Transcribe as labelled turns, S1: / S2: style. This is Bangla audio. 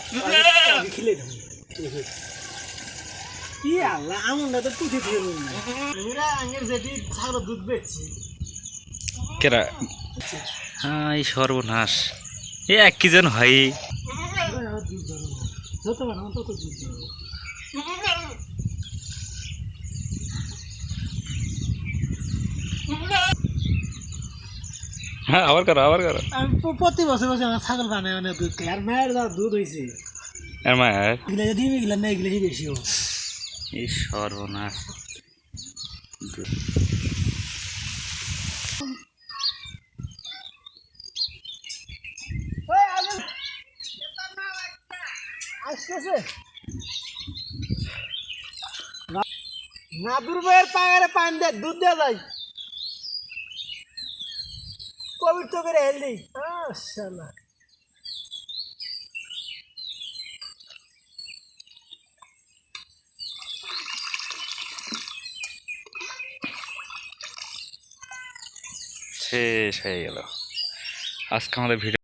S1: খেলে কি আল্লাহ আমরা তো পুঁথি দিয়ে আমরা আগের যেটি ছাগলের দুধ বেচছি
S2: কেরা এই সর্বনাশ এ এক কি যেন হয়
S1: যত বানাবো তত দুধ দেবো
S2: হ্যাঁ আবার করো
S1: আমি প্রতি বছর বছর আমার ছাগল বানায় অনেক দুধ খাই আর মায়ের যা দুধ হয়েছে
S2: আর মায়ের
S1: এগুলো যদি এগুলো না এগুলো বেশি হোক
S2: এই সর্বনাশ
S1: আসতেছে নাদুর ভাইয়ের পাগারে পান দেয় দুধ দেওয়া যায় পবিত্র করে হেলদি মাশাআল্লাহ
S2: শেষ হয়ে গেল আজকে আমাদের ভিডিও